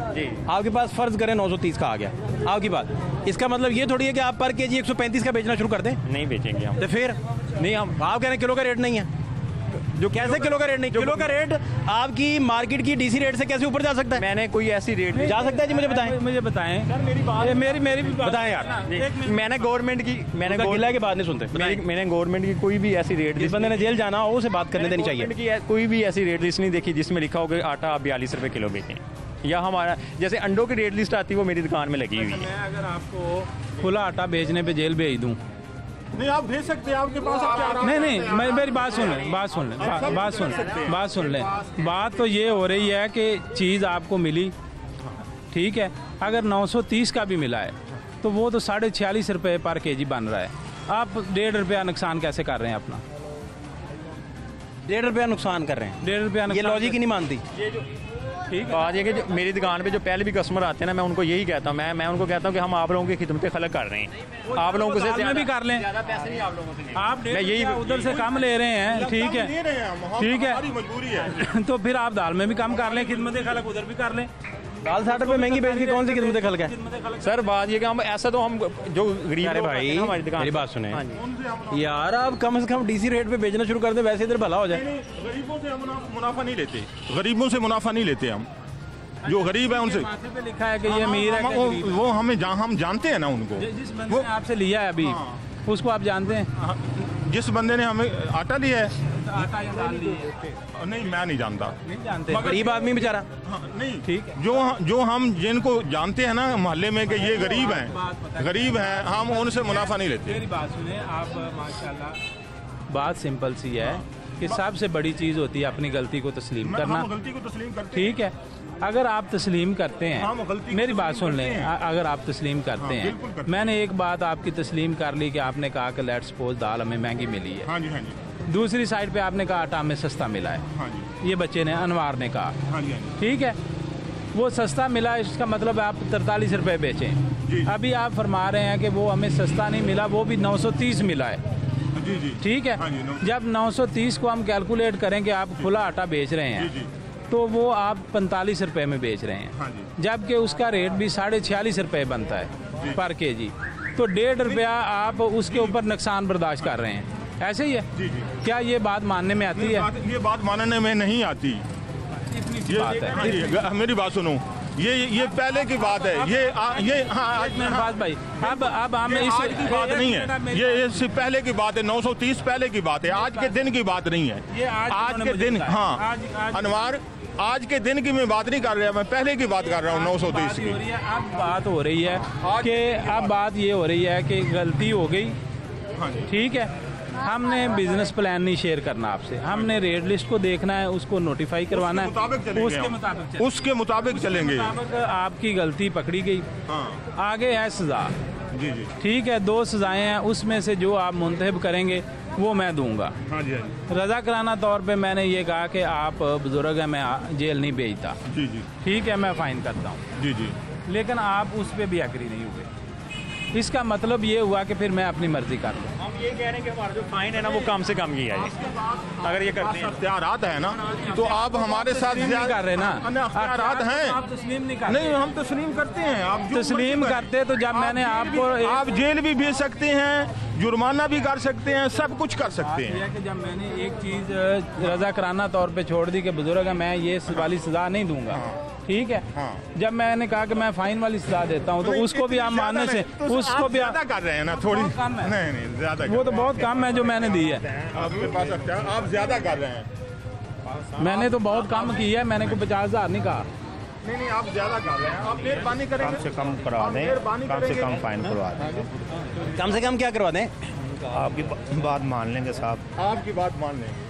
आपके पास फर्ज करें 930 का आ गया आपकी बात। इसका मतलब ये थोड़ी है कि आप पर केजी 135 का बेचना शुरू कर दें। नहीं बेचेंगे हम। तो फिर नहीं, हम आप कह रहे हैं किलो का रेट नहीं है। जो कैसे किलो का रेट नहीं? किलो का रेट आपकी मार्केट की डीसी रेट से कैसे ऊपर जा सकता है? मैंने कोई ऐसी रेट जा सकता है जी? मुझे बताएं, मुझे बताएं। मेरी बताएं यार। मैंने गवर्नमेंट की, मैंने गिला की बात नहीं सुनते। मैंने गवर्नमेंट की कोई भी ऐसी रेट, जिस बंदे ने जेल जाना हो उसे बात करने देनी चाहिए। की कोई भी ऐसी रेट लिस्ट नहीं देखी जिसमें लिखा हो कि आटा आप 42 रुपये किलो बेचें, या हमारा जैसे अंडों की रेट लिस्ट आती है वो मेरी दुकान में लगी हुई है। मैं अगर आपको खुला आटा बेचने पे जेल भेज दूं, नहीं आप भेज सकते हैं, आपके पास नहीं, मैं मेरी बात सुन लें, बात सुन लें। बात तो ये हो रही है कि चीज़ आपको मिली, ठीक है, अगर 930 का भी मिला है तो वो तो 46.5 रुपये पर केजी बन रहा है। आप 1.5 रुपया नुकसान कैसे कर रहे हैं अपना? 1.5 रुपया नुकसान कर रहे हैं। 1.5 रुपया, ये लॉजिक ही नहीं मानती। ठीक है, आज ये कि मेरी दुकान पे जो पहले भी कस्टमर आते हैं ना, मैं उनको यही कहता हूँ, मैं उनको कहता हूँ कि हम आप लोगों की खिदमत खलक कर रहे हैं, आप लोगों से ज़्यादा भी कर लें, ज़्यादा पैसे नहीं आप लोगों से, आप मैं यही उधर से कम ले रहे हैं, ठीक है, ठीक है, मजबूरी है। तो फिर आप दाल में भी कम कर लें, खिदमत खलक उधर भी कर लें। दाल 60 रुपये महंगी बेच के कौन सी खिदमत खलक है? सर बात ये कि हम ऐसा तो हम जो गरीब अरे लोग भाई आते हैं ना हमारी दुकान मेरी पे। बात सुने हाँ जी। यार, आप कम से कम डीसी रेट पे बेचना शुरू कर दें, वैसे इधर भला हो जाए। गरीबों से हम मुनाफा नहीं लेते, गरीबों से मुनाफा नहीं लेते हम। जो गरीब है उनसे माथे पे लिखा है कि ये अमीर है, वो हमें हम जानते हैं ना उनको। जिस बंदे ने आपसे लिया है अभी, उसको आप जानते हैं? जिस बंदे ने हमें आटा लिया है, आटा या दाल ली है? नहीं मैं नहीं जानता। नहीं जानते? गरीब आदमी बेचारा। नहीं, ठीक है। जो हम जिनको जानते हैं ना मोहल्ले में कि ये गरीब हैं, हम उनसे मुनाफा नहीं लेते। मेरी बात सुने आप, माशाल्लाह बात सिंपल सी है कि सबसे बड़ी चीज़ होती है अपनी गलती को तस्लीम करना, गलती को तस्लीम करते ठीक है। अगर आप तस्लीम करते हैं, मेरी बात सुन लें, अगर आप तस्लीम करते हैं, मैंने एक बात आपकी तस्लीम कर ली कि आपने कहा कि लेट्स सपोज दाल हमें महंगी मिली है, हाँ जी, हाँ जी, दूसरी साइड पे आपने कहा आटा हमें सस्ता मिला है, हाँ जी, ये बच्चे ने, अनवार ने कहा, हाँ जी, हाँ जी। ठीक है, वो सस्ता मिला, इसका मतलब आप 43 रुपये बेचें। अभी आप फरमा रहे हैं कि वो हमें सस्ता नहीं मिला, वो भी 930 मिला है, जी जी, ठीक है। हाँ जी, जब 930 को हम कैलकुलेट करें कि आप खुला आटा बेच रहे हैं, जी, तो वो आप 45 रुपए में बेच रहे हैं, हाँ जी। जबकि उसका रेट भी 46.5 रुपये बनता है पर केजी, तो 1.5 रुपया आप उसके ऊपर नुकसान बर्दाश्त कर रहे हैं, ऐसे ही है? जी जी। क्या ये बात मानने में आती है? ये बात मानने में नहीं आती। इतनी सी बात है। हाँ जी, मेरी बात सुनो, ये पहले की बात है, ये हाँ बात भाई, अब हम ये इस आज की बात नहीं है, ये इससे पहले की बात है, 930 पहले की बात है, आज के दिन की बात नहीं है। ये आज के दिन, हाँ अनवार, आज के दिन की मैं बात नहीं कर रहा, मैं पहले की बात कर रहा हूँ 930 की। अब बात हो रही है कि अब बात ये हो रही है कि गलती हो गई, ठीक है, हमने बिजनेस प्लान नहीं शेयर करना आपसे, हमने रेट लिस्ट को देखना है, उसको नोटिफाई करवाना है, उसके मुताबिक चलेंगे। आपकी गलती पकड़ी गई, आगे है सजा, जी जी, ठीक है, 2 सजाएं हैं, उसमें से जो आप मुंतखब करेंगे वो मैं दूंगा। हाँ जी, हाँ जी, रजा कराना तौर पे मैंने ये कहा कि आप बुजुर्ग हैं, मैं जेल नहीं भेजता, जी जी, ठीक है, मैं फाइन करता हूँ, जी जी, लेकिन आप उस पर भी एग्री नहीं हुए। इसका मतलब ये हुआ कि फिर मैं अपनी मर्जी कर लूँ। हम ये कह रहे हैं कि हमारा जो फाइन है ना वो कम से कम ही है अगर ये करते हैं। अख्तियारात है ना, तो आप हमारे साथ नहीं कर रहे ना, अख्तियारात हैं। आप तस्लीम नहीं कर नहीं, हम तस्लीम करते हैं। आप जो तस्लीम मर्जी करते तो जब मैंने आपको आप जेल भी भेज सकते हैं, जुर्माना भी कर सकते हैं, सब कुछ कर सकते हैं। कि जब मैंने एक चीज़ रजा कराना तौर पे छोड़ दी कि बुजुर्ग है मैं ये वाली सजा नहीं दूंगा, ठीक है। जब मैंने कहा कि मैं फाइन वाली सजा देता हूँ तो उसको भी आप मानने से उसको भी ज्यादा कर रहे हैं ना, थोड़ी नहीं ज्यादा, वो तो बहुत कम है जो मैंने दी है। आपके पास आप ज्यादा कर रहे हैं। मैंने तो बहुत कम की है, मैंने को 50,000 नहीं कहा। नहीं, आप ज्यादा कर रहे हैं। आप मेहरबानी करेंगे, कम से कम करवा दें, कम से कम फाइन करवा दें। कम से कम क्या करवा दें? आपकी बात मान लेंगे साहब, आपकी बात मान लेंगे,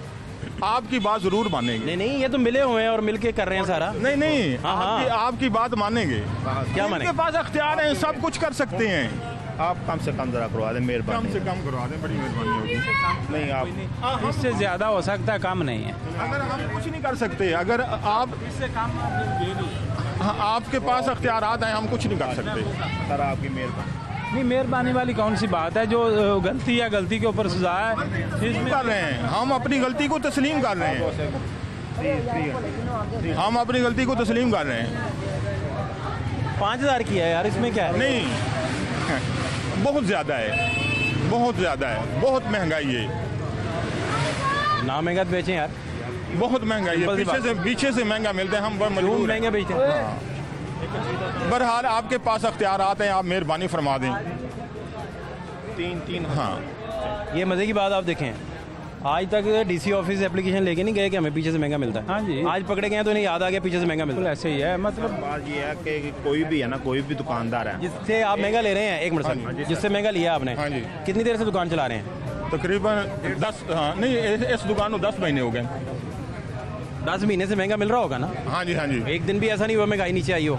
आपकी बात जरूर मानेंगे। नहीं नहीं, ये तो मिले हुए हैं और मिलके कर रहे हैं सारा। नहीं, हाँ। आपकी बात मानेंगे। क्या मानेंगे? आपके पास अख्तियार है, सब कुछ कर सकते हैं। आप कम से कम जरा करवा दें, मेहरबानी। कम से कम करवा दें, बड़ी मेहरबानी होगी। नहीं, आप इससे ज्यादा हो सकता है, कम नहीं है। अगर हम कुछ नहीं कर सकते, अगर आप इससे कम आपके पास अख्तियारात हैं, हम कुछ नहीं कर सकते। सर आपकी मेहरबानी। नहीं, मेहरबानी वाली कौन सी बात है? जो गलती है, गलती के ऊपर सजा है, इसमें कर रहे हैं हम अपनी गलती को तस्लीम कर रहे हैं। हम अपनी गलती को तस्लीम कर रहे हैं। 5,000 की है यार, इसमें क्या है? नहीं, बहुत ज़्यादा है, बहुत ज़्यादा है, बहुत महंगाई है। ना महंगा तो बेचें यार, बहुत महंगाई है, पीछे से महंगा मिलता है। हम बड़े क्यों महंगे बेचते हैं? बहरहाल आपके पास अख्तियारात हैं, आप मेहरबानी फरमा दें। तीन हाँ, ये मज़े की बात आप देखें, आज तक डीसी ऑफिस एप्लीकेशन लेके नहीं गए कि हमें पीछे से महंगा मिलता है। हाँ जी, आज पकड़े गए हैं तो इन्हें याद आ गया पीछे से महंगा मिलता है। ऐसे ही है। मतलब बात ये है कि कोई भी है ना, कोई भी दुकानदार है जिससे आप महंगा ले रहे हैं, एक मिनट सर, जिससे महंगा लिया आपने, हाँ जी, कितनी देर से दुकान चला रहे हैं? तकरीबन 10, हाँ नहीं, इस दुकान को 10 महीने हो गए। 10 महीने से महंगा मिल रहा होगा ना? हाँ जी, हाँ जी। एक दिन भी ऐसा नहीं हुआ महंगाई नीचे आई हो?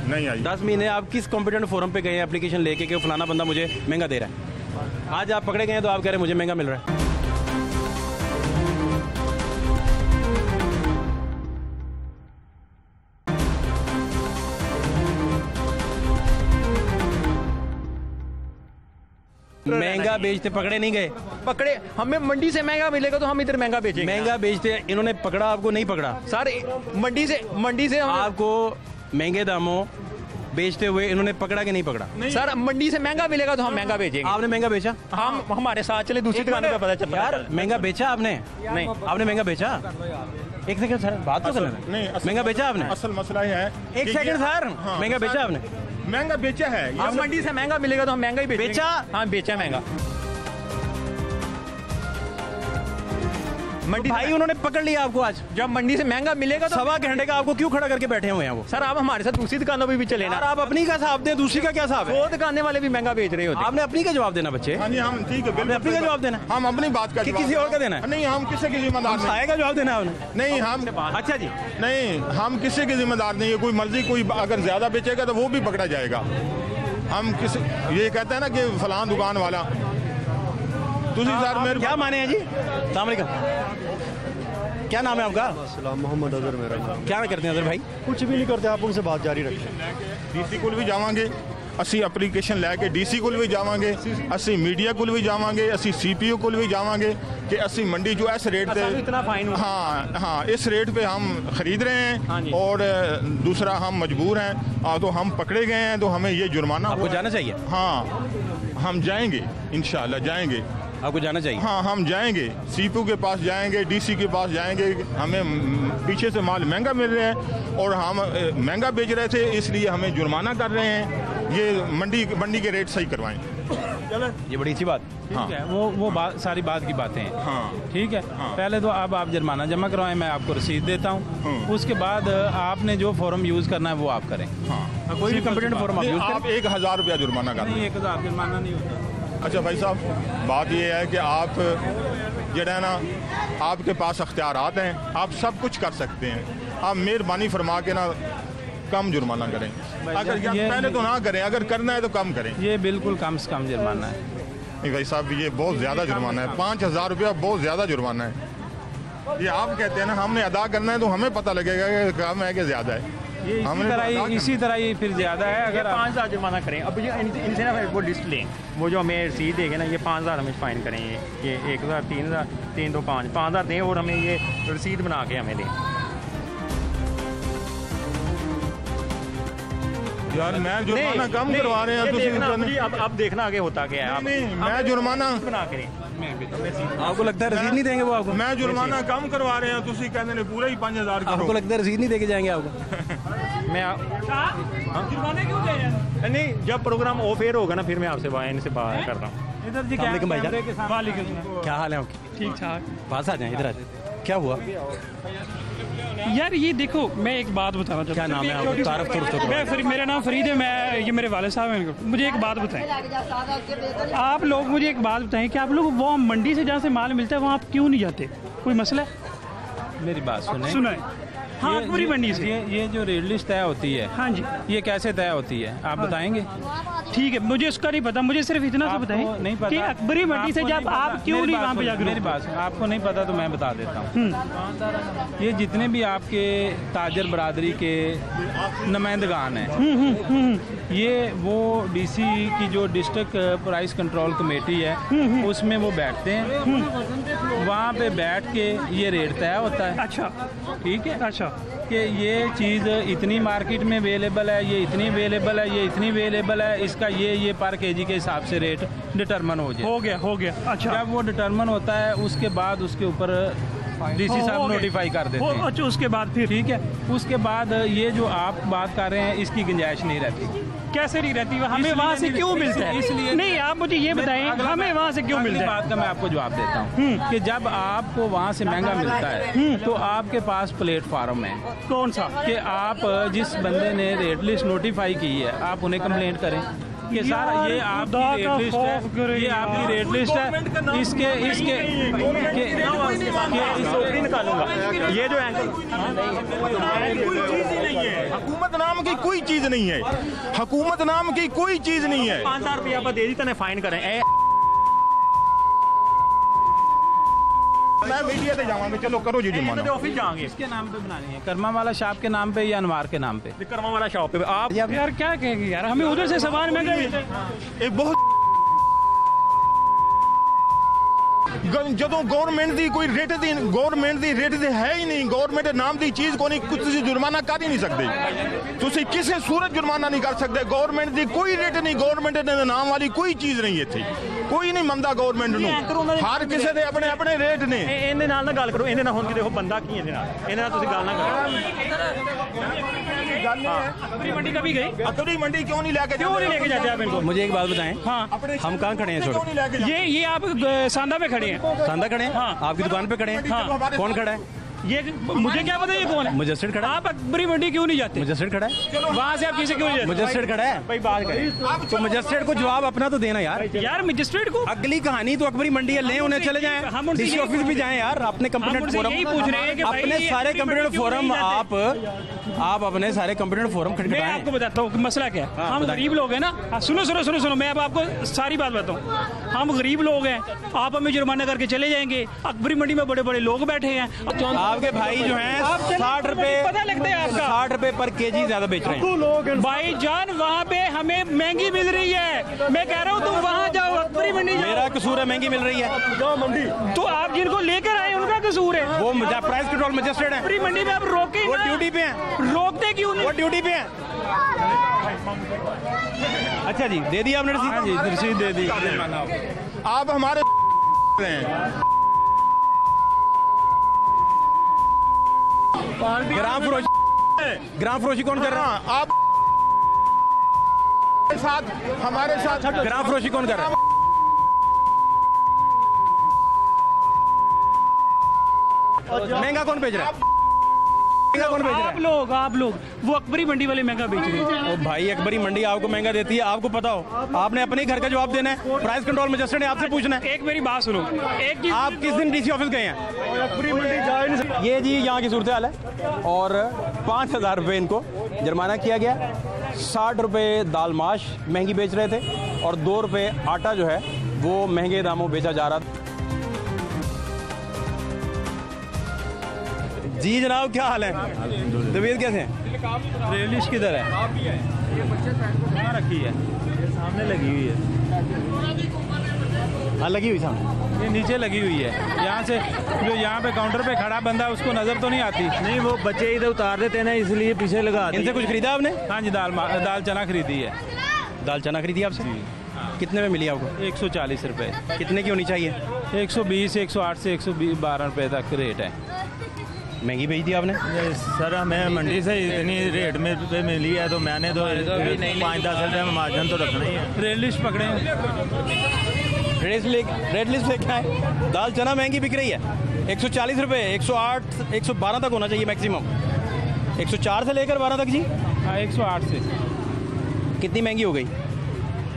नहीं आई। 10 महीने आप किस कॉम्पिटेंट फोरम पे गए हैं एप्लीकेशन लेके कि फलाना बंदा मुझे महंगा दे रहा है? आज आप पकड़े गए हैं तो आप कह रहे हैं मुझे महंगा मिल रहा है। महंगा बेचते पकड़े नहीं गए? पकड़े, हमें मंडी से महंगा मिलेगा तो हम इधर महंगा बेचेंगे। महंगा बेचते इन्होंने पकड़ा, आपको नहीं पकड़ा? सर मंडी से आपको महंगे दामों बेचते हुए इन्होंने पकड़ा कि नहीं पकड़ा? सर मंडी से महंगा मिलेगा तो हम महंगा बेचेंगे। आपने महंगा बेचा? हम हमारे साथ चले, दूसरी दुकानों का पता चलता यार महंगा बेचा आपने? नहीं, आपने महंगा बेचा? एक सेकंड सर, बात तो करना। नहीं, महंगा बेचा आपने? असल मसला ये है। एक सेकंड सर, महंगा बेचा आपने? महंगा बेचा है। अब मंडी से महंगा मिलेगा तो हम महंगा ही बेचेंगे। बेचा? हाँ बेचा महंगा। मंडी भाई उन्होंने पकड़ लिया आपको आज? जब मंडी से महंगा मिलेगा तो 1.25 घंटे का आपको क्यों खड़ा करके बैठे हुए हैं वो? सर आप हमारे साथ दूसरी दुकानों पे भी चले ना। आप अपनी का हिसाब दें, दूसरी का क्या हिसाब है? वो दुकानें वाले भी महंगा बेच रहे होते। आपने अपनी का जवाब देना बच्चे। हाँ जी, हम ठीक है, आपने अपनी का जवाब देना। हम अपनी बात का किसी और का देना है? नहीं, हम किसी की जिम्मेदार नहीं। साये का जवाब देना है आपने? नहीं, हम अच्छा जी, नहीं, हम किसी की जिम्मेदार नहीं है। कोई मर्जी कोई अगर ज्यादा बेचेगा तो वो भी पकड़ा जाएगा। हम किसी ये कहते हैं ना कि फलां दुकान वाला मेरे क्या माने हैं जी? अस्सलाम वालेकुम, क्या नाम है आपका? मोहम्मद अजहर मेरा नाम। क्या करते हैं अजहर भाई? कुछ भी नहीं करते, आप उनसे बात जारी रखें। डीसी को भी जावांगे, ਅਸੀਂ ਐਪਲੀਕੇਸ਼ਨ ਲੈ ਕੇ ਡੀਸੀ ਕੋਲ ਵੀ ਜਾਵਾਂਗੇ, ਅਸੀਂ ਮੀਡੀਆ ਕੋਲ ਵੀ ਜਾਵਾਂਗੇ, ਅਸੀਂ ਸੀਪੀਓ ਕੋਲ ਵੀ ਜਾवांगे कि ਅਸੀਂ मंडी जो इस रेट पे इतना फाइन हाँ इस रेट पे हम खरीद रहे हैं और दूसरा हम मजबूर हैं तो हम पकड़े गए हैं तो हमें ये जुर्माना आपको जाना चाहिए। हाँ हम जाएंगे, इंशाल्लाह जाएंगे। आपको जाना चाहिए? हाँ हम जाएंगे, सीपीओ के पास जाएंगे, डीसी के पास जाएंगे। हमें पीछे से माल महंगा मिल रहा है और हम महंगा बेच रहे थे इसलिए हमें जुर्माना कर रहे हैं। ये मंडी के रेट सही करवाएं। चलो ये बड़ी अच्छी बात। ठीक है, वो सारी बात की बातें हैं। हाँ ठीक है, पहले तो अब आप जुर्माना जमा करवाएं, मैं आपको रसीद देता हूँ। उसके बाद आपने जो फॉर्म यूज़ करना है वो आप करें। हाँ कोई भी कंप्यूटर फॉर्म आप यूज़ करें। आप 1000 रुपया जुर्माना कर नहीं, 1000 जुर्माना नहीं होता। अच्छा भाई साहब, बात ये है कि आप जो है ना, आपके पास अख्तियारात हैं, आप सब कुछ कर सकते हैं। आप मेहरबानी फरमा के ना कम जुर्माना करें। अगर पहले तो ना करें, अगर करना है तो कम करें। ये बिल्कुल कम से कम जुर्माना है। नहीं भाई साहब, ये बहुत ज़्यादा जुर्माना है। 5000 रुपया बहुत ज़्यादा जुर्माना है। ये आप कहते हैं ना हमने अदा करना है तो हमें पता लगेगा कि कम है कि ज़्यादा है। इसी तरह ही फिर ज़्यादा है। अगर 5,000 जुर्माना करें, अब ये इनसे ना वो लिस्ट लें, वो जो हमें रसीद देंगे ना, ये 5,000 हमें फाइन करें, ये 1,000, 3,000, 3 2 5 5,000 दें और हमें ये रसीद बना के हमें दें। यार मैं जुर्माना कम करवा रहे हैं, अब देखना आगे होता क्या है। नहीं मैं जुर्माना बना के आपको लगता है रसीद नहीं देंगे वो आपको? मैं जुर्माना कम करवा रहे हैं, तुसी कहते हैं पूरा ही 5,000 करो। आपको लगता है रसीद नहीं देके जाएंगे आपको? मैं जुर्माना क्यों दे रहे हैं? नहीं, जब प्रोग्राम ऑफ एयर होगा ना फिर मैं आपसे इनसे बात करता हूँ। इधर जी क्या हाल है आपकी? ठीक ठाक। पास आ जाए, इधर आ जाए। क्या हुआ यार ये देखो, मैं एक बात बताना चाहता हूँ। क्या नाम है आपका? तारफ तुरफ मेरा नाम फरीद है। मैं ये मेरे वाले साहब हैं। मुझे एक बात बताएं, आप लोग मुझे एक बात बताएं कि आप लोग वो मंडी से जहाँ से माल मिलता है वहाँ आप क्यों नहीं जाते? कोई मसला है? मेरी बात सुनाए। हाँ, पूरी मंडी से ये जो रेट लिस्ट तय होती है, हाँ जी, ये कैसे तय होती है आप बताएंगे? ठीक है, मुझे उसका नहीं पता, मुझे सिर्फ इतना तो बताएं नहीं पता कि अकबरी मंडी से जब आप क्यों नहीं वहाँ पे जाकर? मेरी बात आपको नहीं पता तो मैं बता देता हूँ। ये जितने भी आपके ताजर बरादरी के नुमाइंदगान हैं, ये वो डीसी की जो डिस्ट्रिक्ट प्राइस कंट्रोल कमेटी है उसमें वो बैठते हैं, वहाँ पे बैठ के ये रेट तय होता है। अच्छा, ठीक है। अच्छा, कि ये चीज़ इतनी मार्केट में अवेलेबल है, ये इतनी अवेलेबल है, ये इतनी अवेलेबल है, इसका ये पर केजी के हिसाब से रेट डिटरमिन हो जाए। हो गया। अच्छा, जब वो डिटरमिन होता है उसके बाद उसके ऊपर डीसी साहब नोटिफाई कर देते हैं। अच्छा, उसके बाद फिर ठीक है, उसके बाद ये जो आप बात कर रहे हैं इसकी गुंजाइश नहीं रहती। कैसे नहीं रहती? हमें वहाँ से क्यों मिलता है? इसलिए नहीं, आप मुझे ये बताएं, हमें वहाँ से क्यों मिलता है? बात का मैं आपको जवाब देता हूँ कि जब आपको वहाँ से महंगा मिलता है तो आपके पास प्लेटफार्म है। कौन सा? कि आप जिस बंदे ने रेट लिस्ट नोटिफाई की है आप उन्हें कंप्लेंट करें कि सारा ये आपकी रेट लिस्ट है, ये आपकी रेट लिस्ट है, इसके निकालूंगा। ये जो हुकूमत नाम की कोई चीज नहीं है, हुकूमत नाम की कोई चीज नहीं है। 5,000 रुपया आप दे दी तो फाइन करें। मैं मीडिया पे जाऊंगा, चलो करो जी जुर्माना। ऑफिस जाएंगे, इसके नाम पे बनानी है, कर्मा वाला शॉप के नाम पे या अनवार के नाम पे? कर्मा वाला शॉप पे। आप यार क्या कहेंगे यार, हमें उधर से सामान महंगा मिलता है। एक बहुत ਜਦੋਂ ਗਵਰਨਮੈਂਟ ਦੀ ਕੋਈ ਰੇਟ ਦੀ ਗਵਰਨਮੈਂਟ ਦੀ ਰੇਟ ਤੇ ਹੈ ਹੀ ਨਹੀਂ, ਗਵਰਨਮੈਂਟ ਨਾਮ ਦੀ ਚੀਜ਼ ਕੋਈ ਨਹੀਂ, ਤੁਸੀਂ ਜੁਰਮਾਨਾ ਕਰ ਹੀ ਨਹੀਂ ਸਕਦੇ, ਤੁਸੀਂ ਕਿਸੇ ਸੂਰਤ ਜੁਰਮਾਨਾ ਨਹੀਂ ਕਰ ਸਕਦੇ। ਗਵਰਨਮੈਂਟ ਦੀ ਕੋਈ ਰੇਟ ਨਹੀਂ, ਗਵਰਨਮੈਂਟ ਦੇ ਨਾਮ ਵਾਲੀ ਕੋਈ ਚੀਜ਼ ਨਹੀਂ ਇੱਥੇ, ਕੋਈ ਨਹੀਂ ਮੰਨਦਾ ਗਵਰਨਮੈਂਟ ਨੂੰ, ਹਰ ਕਿਸੇ ਦੇ ਆਪਣੇ ਆਪਣੇ ਰੇਟ ਨੇ। ਇਹਦੇ ਨਾਲ ਨਾ ਗੱਲ ਕਰੋ, ਇਹਦੇ ਨਾਲ ਹੁਣ ਕਿ ਦੇਖੋ ਬੰਦਾ ਕੀ ਇਹਦੇ ਨਾਲ ਤੁਸੀਂ ਗੱਲ ਨਾ ਕਰੋ। अकबरी मंडी कभी गई? अकबरी मंडी क्यों नहीं लेके जाते आप इनको? मुझे एक बात बताएं, हाँ, हम कहाँ खड़े हैं? छोड़ो, ये आप सांदा पे खड़े हैं। सांदा खड़े हैं? हाँ, आपकी दुकान पे खड़े हैं? हाँ। कौन खड़ा है? ये मुझे क्या पता ये कौन है? मुजस्सिर खड़ा है। आप अकबरी मंडी क्यों नहीं जाते? मुजस्सिर खड़ा है, वहाँ से आप किसे क्यों नहीं जाते? मुजस्सिर खड़ा है। भाई बात करें तो मुजस्सिर को जवाब अपना तो देना यार। यार मजिस्ट्रेट को अगली कहानी तो अकबरी मंडी है, ले उन्हें चले जाएं, हम उनसे डीसी ऑफिस भी जाएं यार, अपने कंप्यूटर फोरम यही पूछ रहे हैं कि भाई अपने ये सारे अकबरी कंप्यूटर मंडी क्यों फोरम नहीं जाते? आप अपने सारे कंप्यूटर फोरम मैं खटखटाएं। आपको बताता हूँ मसला क्या है। हम गरीब लोग हैं ना। सुनो, मैं अब आपको सारी बात बताऊँ। हम गरीब लोग हैं, आप हमें जुर्माना करके चले जाएंगे। अकबरी मंडी में बड़े बड़े लोग बैठे हैं, आपके भाई जो हैं 60 रुपए, पता लगता है आपका 60 रुपए पर केजी ज्यादा बेच रहे हैं। भाई जान, वहाँ पे हमें महंगी मिल रही है। मैं कह रहा हूँ तुम वहाँ जाओ, अकबरी मंडी जाओ। मेरा कसूर है महंगी मिल रही है? जाओ मंडी। तो आप जिनको लेकर आए उनका कसूर है। वो प्राइस कंट्रोल मजिस्ट्रेट है, अकबरी मंडी में आप रोके वो ड्यूटी पे हैं। रोकते क्यों नहीं? वो ड्यूटी पे हैं। अच्छा जी, दे दिया आपने रसीद? हाँ जी, रसीद दे दी। आप हमारे हैं ग्राम फरोशी कौन कर रहा है? आप हमारे साथ ग्राम फरोशी कौन कर रहा है? महंगा कौन बेच रहा है? महंगा कौन बेच रहा है? आप लोग वो अकबरी मंडी वाले महंगा बेच रहे हैं। ओ भाई, अकबरी मंडी आपको महंगा देती है, आपको पता हो, आपने अपने ही घर का जवाब देना है। प्राइस कंट्रोल मजिस्ट्रेट ने आपसे पूछना है। एक मेरी बात सुनो, एक चीज, आप किस दिन डीसी ऑफिस गए हैं? अकबरी मंडी जा ही नहीं सकते। ये जी यहाँ की सूरत हाल है, और 5,000 रुपये इनको जुर्माना किया गया। 60 रुपये दाल माश महंगी बेच रहे थे और 2 रुपये आटा जो है वो महंगे दामों बेचा जा रहा था। जी जनाब, क्या हाल है? तबीयत कैसे है? रेलिश किधर है? कहाँ रखी है? सामने लगी हुई है। हाँ लगी हुई सामने, ये नीचे लगी हुई है। यहाँ से जो यहाँ पे काउंटर पे खड़ा बंदा उसको नजर तो नहीं आती? नहीं, वो बच्चे इधर उतार देते हैं ना, इसलिए पीछे लगा। इनसे कुछ खरीदा आपने? हाँ जी, दाल चना खरीदी है। दाल चना खरीदी आपसे? कितने में मिली आपको? 140 रुपये। कितने की होनी चाहिए? 120, 108 से 112 रुपये तक रेट है। महंगी भेज दी आपने? सर हमें मंडी से इतनी रेट में पे मिली है तो मैंने तो 5-10 रुपये में मार्जिन तो रखना ही है। रेड लिस्ट पकड़े, रेड लिस्ट लेके आए। दाल चना महंगी बिक रही है। 140 रुपये, 108, 112 तक होना चाहिए मैक्सिमम। 104 से लेकर 12 तक जी? हाँ, 108 से। कितनी महंगी हो गई?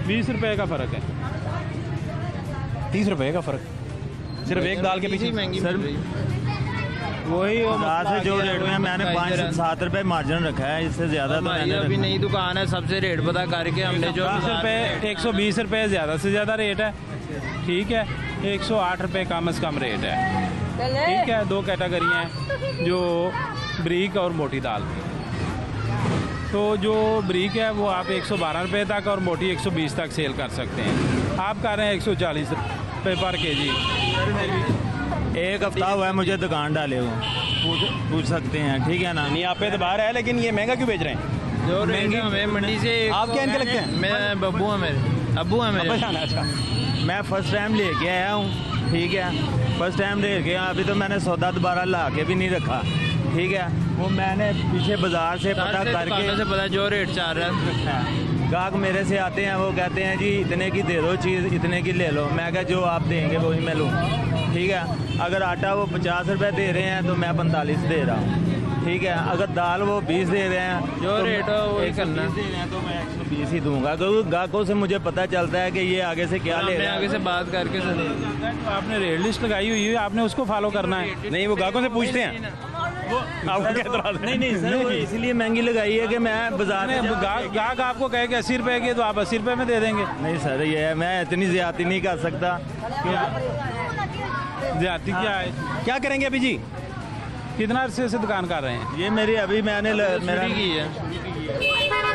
20 रुपये का फ़र्क है। 30 रुपये का फ़र्क सिर्फ एक दाल के पीछे? सर वही दाल से जो रेट में मैंने 5-7 रुपये मार्जिन रखा है, इससे ज़्यादा तो मैंने अभी नई दुकान है, सबसे रेट पता करके हमने जो 20 रुपये, 120 रुपये ज़्यादा से ज़्यादा रेट है। ठीक है, 108 रुपये कम से कम रेट है। ठीक है, 2 कैटेगरियाँ हैं, जो ब्रीक और मोटी दाल। तो जो ब्रीक है वो आप 112 रुपये तक और मोटी 120 तक सेल कर सकते हैं। आप कर रहे हैं 140 रुपये पर केजी। एक हफ्ता हुआ है मुझे दुकान डाले हुए, पूछ सकते हैं, ठीक है ना? नहीं, आप पे तो बाहर है, लेकिन ये महंगा क्यों बेच रहे हैं? जो महंगी हमें मंडी से। आप क्या इनके लगते हैं? मैं बब्बू है मेरे, अब्बू है मेरे। अच्छा, मैं फर्स्ट टाइम लेके आया हूँ, ठीक है, फर्स्ट टाइम लेके आया। अभी तो मैंने सौदा दोबारा ला के भी नहीं रखा, ठीक है। वो मैंने पीछे बाजार से पता करके से पता जो रेट चल रहा है। गाहक मेरे से आते हैं, वो कहते हैं जी इतने की दे दो चीज़, इतने की ले लो। मैं कहा जो आप देंगे वही मैं लूँ, ठीक है। अगर आटा वो 50 रुपये दे रहे हैं तो मैं 45 दे रहा हूँ, ठीक है। अगर दाल वो 20 दे रहे हैं, जो तो रेट हो वही करना दे रहे हैं तो मैं 120 ही दूंगा, क्योंकि गाहकों से मुझे पता चलता है कि ये आगे से क्या ले रहे हैं। आगे से बात करके आपने रेट लिस्ट लगाई हुई है, आपने उसको फॉलो करना है। नहीं, वो गाहकों से पूछते हैं। नहीं सर, वो इसलिए महंगी लगाई है कि मैं बाजार में गाहक आपको कहे कि 80 रुपए की, तो आप 80 रुपए में दे देंगे। नहीं सर, ये मैं इतनी ज्यादती नहीं कर सकता। ज्यादती क्या है? क्या करेंगे अभी जी? कितना अरसे से दुकान कर रहे हैं? ये मेरी अभी मैंने मेरा की है।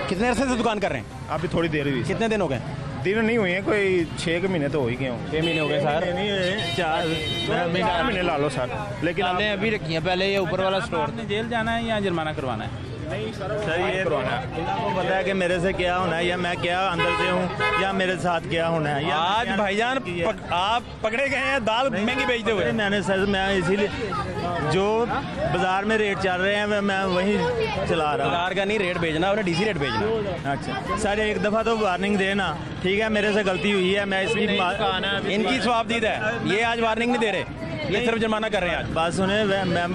कितने अरसे से दुकान कर रहे हैं? अभी थोड़ी देर हुई। कितने दिन हो गए? दिन नहीं हुए हैं, कोई 6 महीने तो हो ही गए हों। 6 महीने हो गए सर? 4 महीने ला लो सर। लेकिन आपने अभी रखी है, पहले ये ऊपर वाला स्टोर। आपने जेल जाना है या जुर्माना करवाना है? नहीं सर, ये इनको पता है कि मेरे से क्या होना है, या मैं क्या अंदर से हूँ, या मेरे साथ क्या होना है। आज भाईजान आप पकड़े गए हैं दाल महंगी बेचते हुए। मैंने सर, मैं इसीलिए जो बाजार में रेट चल रहे हैं मैं वही चला रहा हूँ। बाजार का नहीं रेट भेजना, और डीसी रेट भेजना। अच्छा सर, एक दफ़ा तो वार्निंग देना, ठीक है। मेरे से गलती हुई है, मैं इसकी इनकी स्वाबदीद है, ये आज वार्निंग नहीं दे रहे, ये सिर्फ जुर्माना कर रहे हैं। आज बात सुने, मैं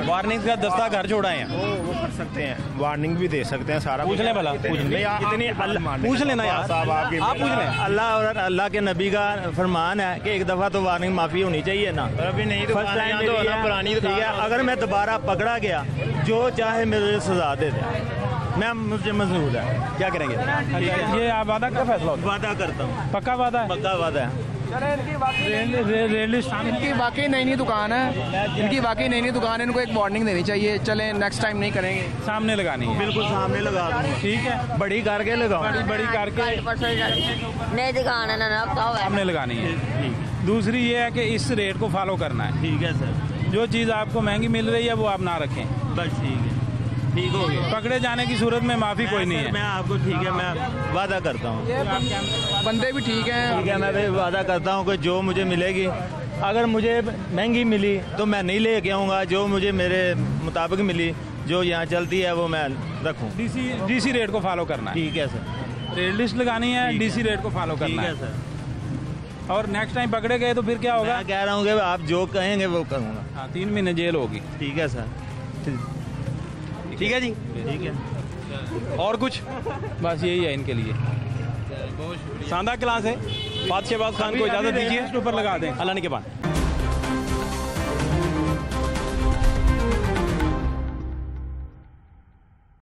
वार्निंग का दस्ता घर छोड़ाए हैं। वो कर सकते हैं, वार्निंग भी दे सकते हैं, सारा पूछ लें भला, पूछ लें, पूछ लेना यार साहब, आप पूछ लें। अल्लाह और अल्लाह के नबी का फरमान है कि एक दफ़ा तो वार्निंग माफ़ी होनी चाहिए ना। अभी नहीं तो फर्स्ट टाइम तो पुरानी, ठीक है। अगर मैं दोबारा पकड़ा गया, जो चाहे मेरे सजा दे दे, मैं मुझे मंजूर है। क्या करेंगे? ये आप वादा का फैसला? वादा करता हूँ, पक्का वादा है? पक्का वादा है। इनकी वाकई नई दुकान है, इनकी वाकई नई दुकान है, इनको एक वार्निंग देनी चाहिए। चलें नेक्स्ट टाइम नहीं करेंगे। सामने लगानी है, बिल्कुल सामने लगा दूंगा, ठीक है। बड़ी करके लगाओ, बड़ी करके नई दुकान है ना, सामने लगानी है। दूसरी ये है कि इस रेट को फॉलो करना है, ठीक है सर। जो चीज़ आपको महंगी मिल रही है वो आप ना रखें, बस ठीक है, ठीक हो गया। पकड़े जाने की सूरत में माफ़ी कोई नहीं है। मैं आपको, ठीक है, मैं वादा करता हूँ, बंदे भी ठीक हैं, ठीक है। मैं भी वादा करता हूँ कि जो मुझे मिलेगी, अगर मुझे महंगी मिली तो मैं नहीं लेके आऊँगा, जो मुझे मेरे मुताबिक मिली, जो यहाँ चलती है वो मैं रखूँ। डीसी रेट को फॉलो करना है, ठीक है सर। रेट लिस्ट लगानी है, डीसी रेट को फॉलो करना है सर। और नेक्स्ट टाइम पकड़े गए तो फिर क्या होगा? मैं कह रहा हूँ कि आप जो कहेंगे वो करूँगा। हाँ, 3 महीने जेल होगी। ठीक है सर, ठीक है जी, ठीक है। और कुछ? बस यही है इनके लिए। सांदा क्लास है। बादशाह खान को इजाज़त दीजिए, ऊपर लगा दें अल्लाह के बाद।